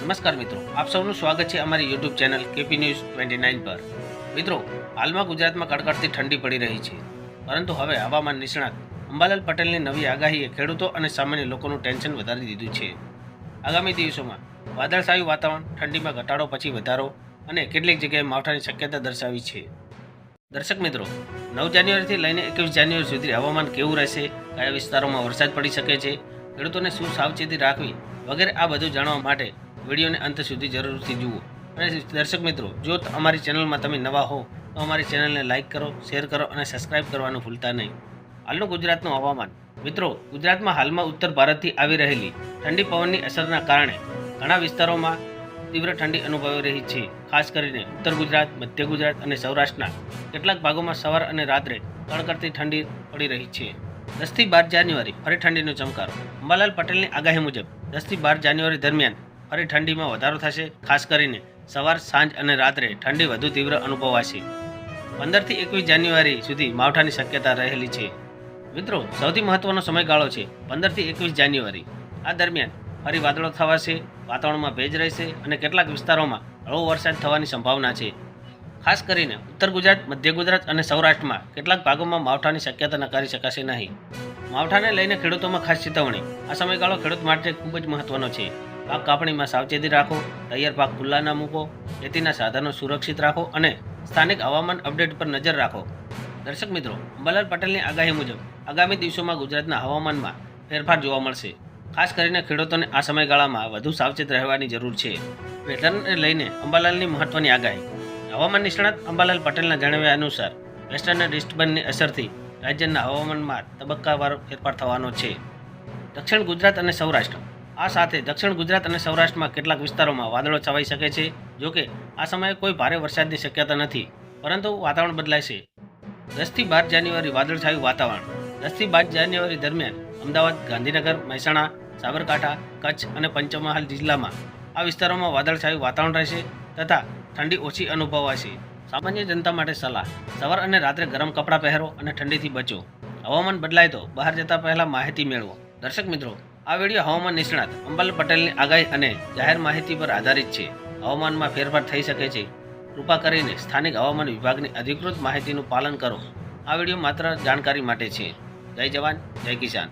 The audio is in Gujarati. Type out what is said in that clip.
નમસ્કાર મિત્રો, આપ સૌનું સ્વાગત છે અમારી યુટ્યુબ ચેનલ કેપી ન્યૂઝ 29 પર। મિત્રો, હાલમાં ગુજરાતમાં કડકડતી ઠંડી પડી રહી છે, પરંતુ હવે હવામાન નિષ્ણાત અંબાલાલ પટેલની નવી આગાહીએ ખેડૂતો અને સામાન્ય લોકોનું ટેન્શન વધારી દીધું છે। આગામી દિવસોમાં વાદળછાયું વાતાવરણ, ઠંડીમાં ઘટાડો પછી વધારો અને કેટલીક જગ્યાએ માવઠાની શક્યતા દર્શાવી છે। દર્શક મિત્રો, 9 જાન્યુઆરીથી લઈને 21 જાન્યુઆરી સુધી હવામાન કેવું રહેશે, કયા વિસ્તારોમાં વરસાદ પડી શકે છે, ખેડૂતોને શું સાવચેતી રાખવી વગેરે આ બધું જાણવા માટે વિડીયોને અંત સુધી જરૂરથી જુઓ। અને દર્શક મિત્રો, જો અમારી ચેનલમાં તમે નવા હો તો અમારી ચેનલને લાઇક કરો, શેર કરો અને સબસ્ક્રાઇબ કરવાનું ભૂલતા નહીં। હાલનું ગુજરાતનું હવામાન। મિત્રો, ગુજરાતમાં હાલમાં ઉત્તર ભારતથી આવી રહેલી ઠંડી પવનની અસરના કારણે ઘણા વિસ્તારોમાં તીવ્ર ઠંડી અનુભવાઈ રહી છે। ખાસ કરીને ઉત્તર ગુજરાત, મધ્ય ગુજરાત અને સૌરાષ્ટ્રના કેટલાક ભાગોમાં સવાર અને રાત્રે કડકડતી ઠંડી પડી રહી છે। 10 થી 12 જાન્યુઆરી ફરી ઠંડીનો ચમકારો। અંબાલાલ પટેલની આગાહી મુજબ 10 થી 12 જાન્યુઆરી દરમિયાન ફરી ઠંડીમાં વધારો થશે। ખાસ કરીને સવાર, સાંજ અને રાત્રે ઠંડી વધુ તીવ્ર અનુભવાશે। 15 થી 21 જાન્યુઆરી સુધી માવઠાની શક્યતા રહેલી છે। મિત્રો, સૌથી મહત્વનો સમયગાળો છે 15 થી 21 જાન્યુઆરી। આ દરમિયાન ફરી વાદળો થવાશે, વાતાવરણમાં ભેજ રહેશે અને કેટલાક વિસ્તારોમાં હળવો વરસાદ થવાની સંભાવના છે। ખાસ કરીને ઉત્તર ગુજરાત, મધ્ય ગુજરાત અને સૌરાષ્ટ્રમાં કેટલાક ભાગોમાં માવઠાની શક્યતા નકારી શકાશે નહીં। માવઠાને લઈને ખેડૂતોમાં ખાસ ચેતવણી। આ સમયગાળો ખેડૂત માટે ખૂબ જ મહત્વનો છે। પાક કાપણીમાં સાવચેતી રાખો, તૈયાર પાક ખુલ્લા ન મૂકો, ખેતીના સાધનો સુરક્ષિત રાખો અને સ્થાનિક હવામાન અપડેટ પર નજર રાખો। દર્શક મિત્રો, અંબાલાલ પટેલની આગાહી મુજબ આગામી દિવસોમાં ગુજરાતના હવામાનમાં ફેરફાર જોવા મળશે। ખાસ કરીને ખેડૂતોને આ સમયગાળામાં વધુ સાવચેત રહેવાની જરૂર છે। વેધરને લઈને અંબાલાલની મહત્વની આગાહી। હવામાન નિષ્ણાત અંબાલાલ પટેલના જણાવ્યા અનુસાર વેસ્ટર્ન ડિસ્ટર્બન્સની અસરથી રાજ્યના હવામાનમાં તબક્કાવાર ફેરફાર થવાનો છે। દક્ષિણ ગુજરાત અને સૌરાષ્ટ્ર। આ સાથે દક્ષિણ ગુજરાત અને સૌરાષ્ટ્રમાં કેટલાક વિસ્તારોમાં વાદળો છવાઈ શકે છે। જોકે આ સમયે કોઈ ભારે વરસાદની શક્યતા નથી, પરંતુ વાતાવરણ બદલાશે। 10 થી 12 જાન્યુઆરી વાદળછાયું વાતાવરણ। 10 થી 12 જાન્યુઆરી દરમિયાન અમદાવાદ, ગાંધીનગર, મહેસાણા, સાબરકાંઠા, કચ્છ અને પંચમહાલ જિલ્લામાં આ વિસ્તારોમાં વાદળછાયું વાતાવરણ રહેશે તથા ઠંડી ઓછી અનુભવાશે। સામાન્ય જનતા માટે સલાહ: સવાર અને રાત્રે ગરમ કપડાં પહેરો અને ઠંડીથી બચો। હવામાન બદલાય તો બહાર જતા પહેલા માહિતી મેળવો। દર્શક મિત્રો, આ વિડીયો હવામાન નિષ્ણાત અંબાલાલ પટેલની આગાહી અને જાહેર માહિતી પર આધારિત છે। હવામાનમાં ફેરફાર થઈ શકે છે। કૃપા કરીને સ્થાનિક હવામાન વિભાગની અધિકૃત માહિતીનું પાલન કરો। આ વિડીયો માત્ર જાણકારી માટે છે। જય જવાન, જય કિસાન।